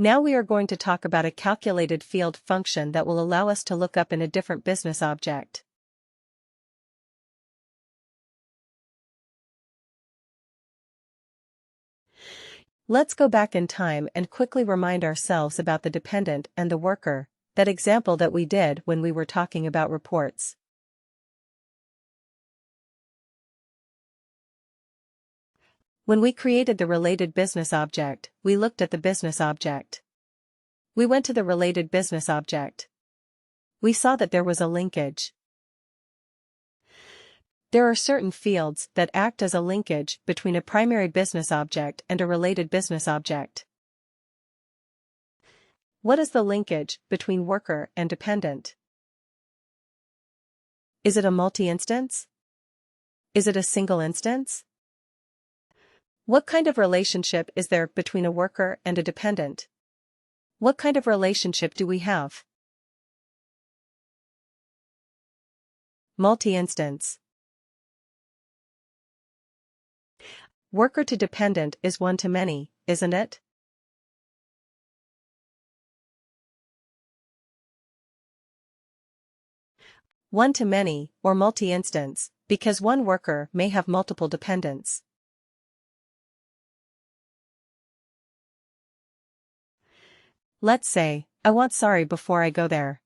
Now we are going to talk about a calculated field function that will allow us to look up in a different business object. Let's go back in time and quickly remind ourselves about the dependent and the worker, that example that we did when we were talking about reports. When we created the related business object, we looked at the business object. We went to the related business object. We saw that there was a linkage. There are certain fields that act as a linkage between a primary business object and a related business object. What is the linkage between worker and dependent? Is it a multi-instance? Is it a single instance? What kind of relationship is there between a worker and a dependent? What kind of relationship do we have? Multi-instance. Worker to dependent is one to many, isn't it? One to many, or multi-instance, because one worker may have multiple dependents. Let's say, I want sorry before I go there.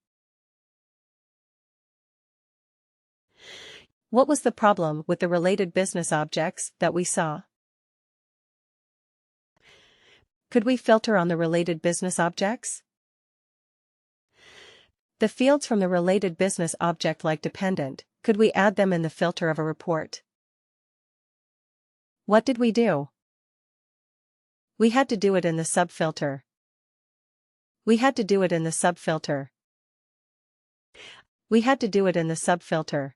What was the problem with the related business objects that we saw? Could we filter on the related business objects? The fields from the related business object like dependent, could we add them in the filter of a report? What did we do? We had to do it in the subfilter. We had to do it in the subfilter. We had to do it in the subfilter.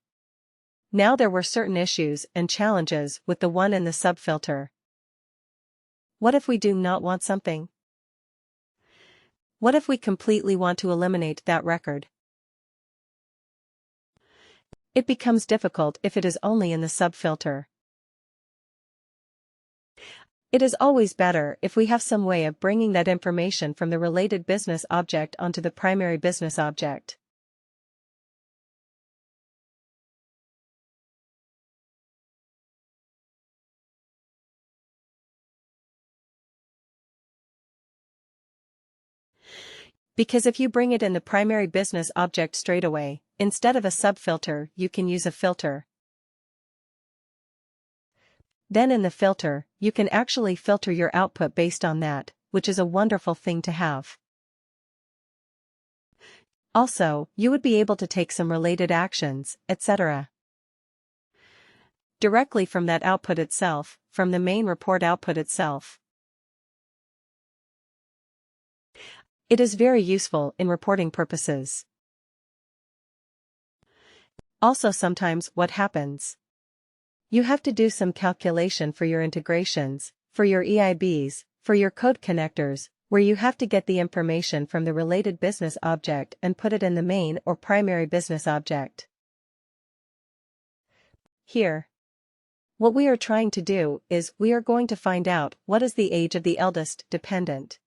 Now there were certain issues and challenges with the one in the subfilter. What if we do not want something? What if we completely want to eliminate that record? It becomes difficult if it is only in the subfilter. It is always better if we have some way of bringing that information from the related business object onto the primary business object. Because if you bring it in the primary business object straight away, instead of a subfilter, you can use a filter. Then in the filter, you can actually filter your output based on that, which is a wonderful thing to have. Also, you would be able to take some related actions, etc. directly from that output itself, from the main report output itself. It is very useful in reporting purposes. Also sometimes what happens? You have to do some calculation for your integrations, for your EIBs, for your code connectors, where you have to get the information from the related business object and put it in the main or primary business object. Here, what we are trying to do is we are going to find out what is the age of the eldest dependent.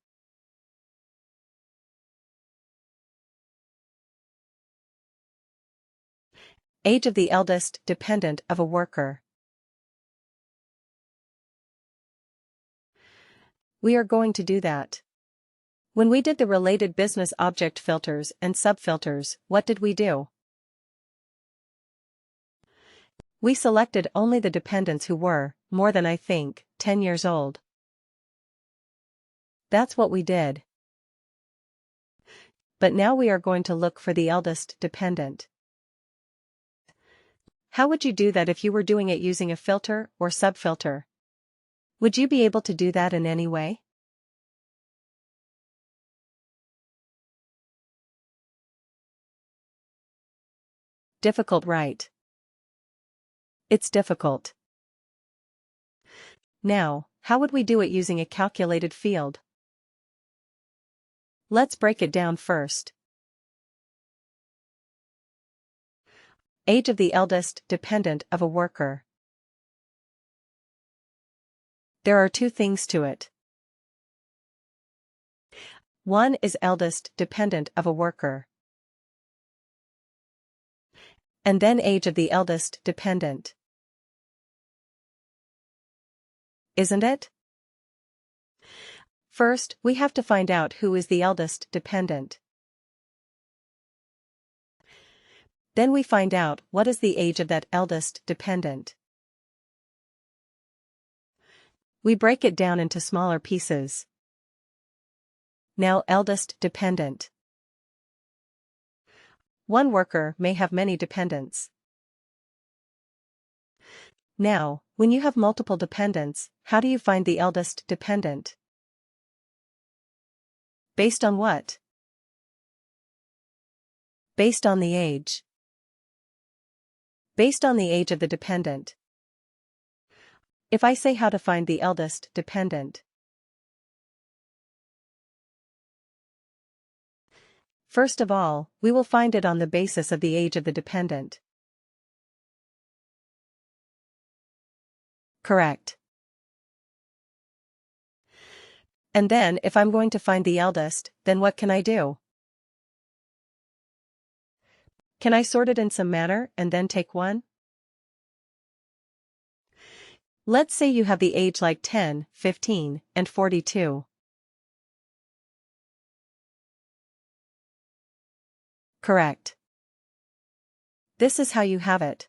Age of the eldest dependent of a worker. We are going to do that. When we did the related business object filters and subfilters, what did we do? We selected only the dependents who were, more than 10 years old. That's what we did. But now we are going to look for the eldest dependent. How would you do that if you were doing it using a filter or subfilter? Would you be able to do that in any way? Difficult, right? It's difficult. Now, how would we do it using a calculated field? Let's break it down first. Age of the eldest dependent of a worker. There are two things to it. 1 is eldest dependent of a worker. And then age of the eldest dependent. Isn't it? First, we have to find out who is the eldest dependent. Then we find out what is the age of that eldest dependent. We break it down into smaller pieces. Now eldest dependent. One worker may have many dependents. Now, when you have multiple dependents, how do you find the eldest dependent? Based on what? Based on the age. Based on the age of the dependent. If I say how to find the eldest dependent. First of all, we will find it on the basis of the age of the dependent. Correct. And then if I'm going to find the eldest, then what can I do? Can I sort it in some manner and then take one? Let's say you have the age like 10, 15, and 42. Correct. This is how you have it.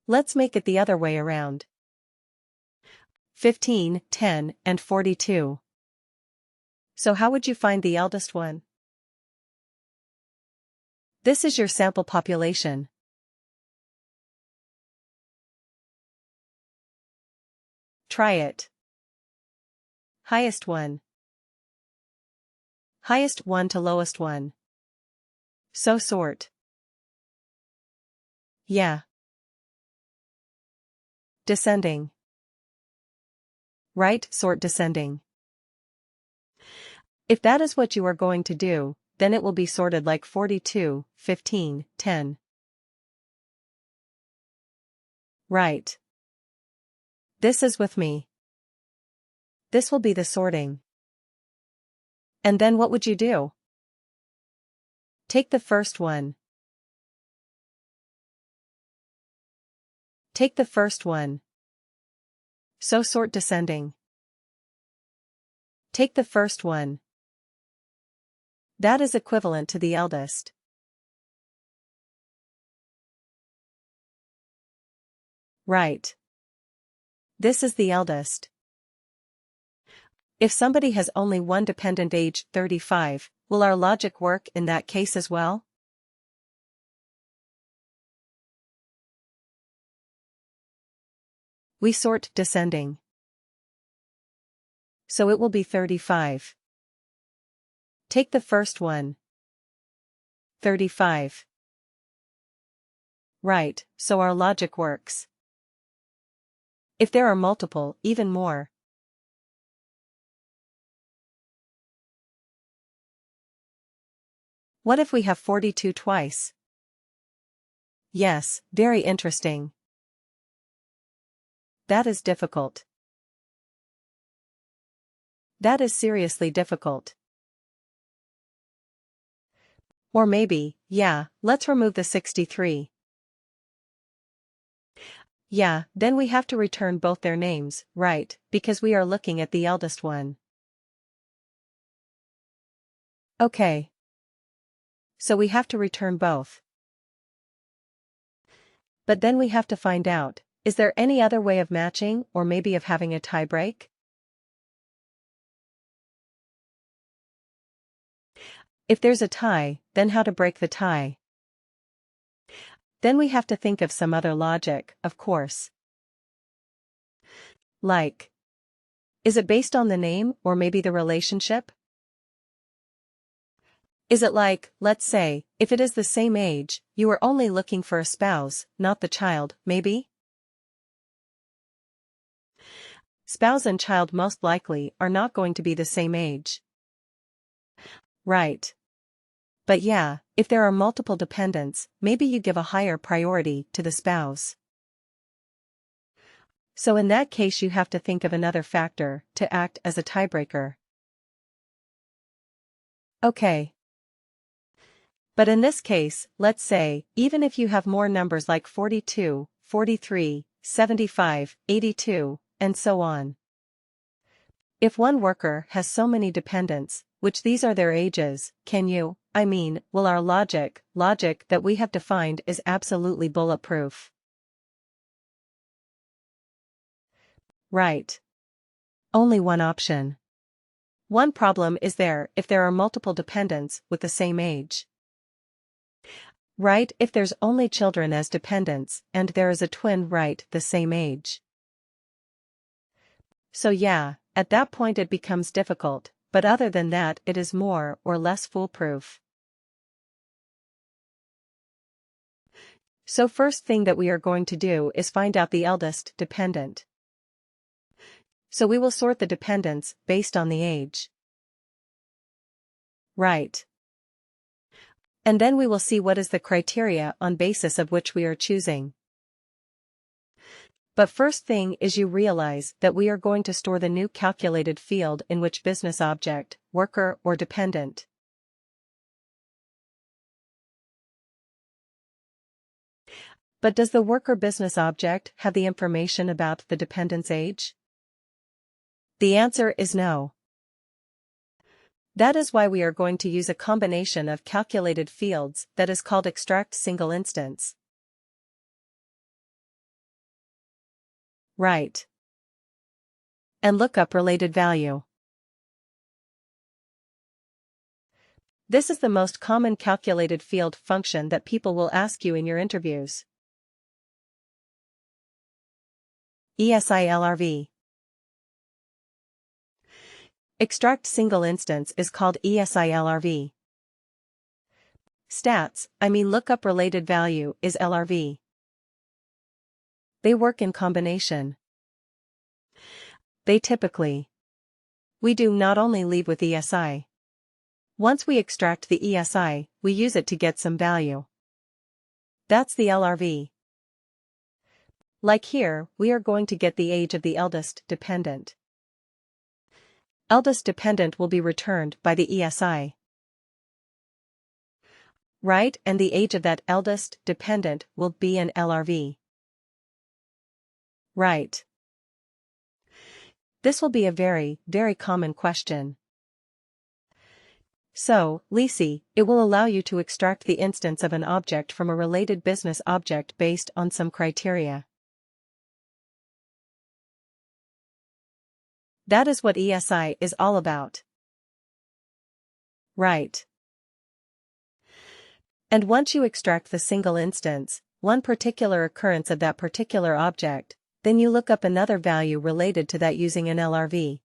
Let's make it the other way around. 15, 10, and 42. So how would you find the eldest one? This is your sample population. Try it. Highest one. Highest one to lowest one. So sort. Yeah. Descending. Right, sort descending. If that is what you are going to do, then it will be sorted like 42, 15, 10. Right. This is with me. This will be the sorting. And then what would you do? Take the first one. Take the first one. So sort descending. Take the first one. That is equivalent to the eldest. Right. This is the eldest. If somebody has only one dependent age 35, will our logic work in that case as well? We sort descending. So it will be 35. Take the first one. 35. Right, so our logic works. If there are multiple, even more. What if we have 42 twice? Yes, very interesting. That is difficult. That is seriously difficult. Or maybe, yeah, let's remove the 63. Yeah, then we have to return both their names, right, because we are looking at the eldest one. Okay. So we have to return both. But then we have to find out, is there any other way of matching or maybe of having a tie break? If there's a tie, then how to break the tie? Then we have to think of some other logic, of course. Like, is it based on the name or maybe the relationship? Is it like, let's say, if it is the same age, you are only looking for a spouse, not the child, maybe? Spouse and child most likely are not going to be the same age. Right. But yeah, if there are multiple dependents, maybe you give a higher priority to the spouse. So in that case you have to think of another factor to act as a tiebreaker. Okay. But in this case, let's say, even if you have more numbers like 42, 43, 75, 82, and so on. If one worker has so many dependents, which these are their ages, will our logic that we have defined is absolutely bulletproof. Right. Only one option. One problem is if there are multiple dependents with the same age. Right, if there's only children as dependents, and there is a twin the same age. So yeah, at that point it becomes difficult, but other than that it is more or less foolproof. So first thing that we are going to do is find out the eldest dependent. So we will sort the dependents based on the age. Right. And then we will see what is the criteria on basis of which we are choosing. But first thing is you realize that we are going to store the new calculated field in which business object, worker or dependent. But does the worker business object have the information about the dependent's age? The answer is no. That is why we are going to use a combination of calculated fields that is called extract single instance. Right. And lookup related value. This is the most common calculated field function that people will ask you in your interviews. ESILRV. Extract single instance is called ESILRV. Lookup related value is LRV. They work in combination. They typically. We do not only leave with ESI. Once we extract the ESI, we use it to get some value. That's the LRV. Like here, we are going to get the age of the eldest dependent. Eldest dependent will be returned by the ESI. Right, and the age of that eldest dependent will be an LRV. Right. This will be a very, very common question. So, Lisi, it will allow you to extract the instance of an object from a related business object based on some criteria. That is what ESI is all about. Right. And once you extract the single instance, one particular occurrence of that particular object, then you look up another value related to that using an LRV.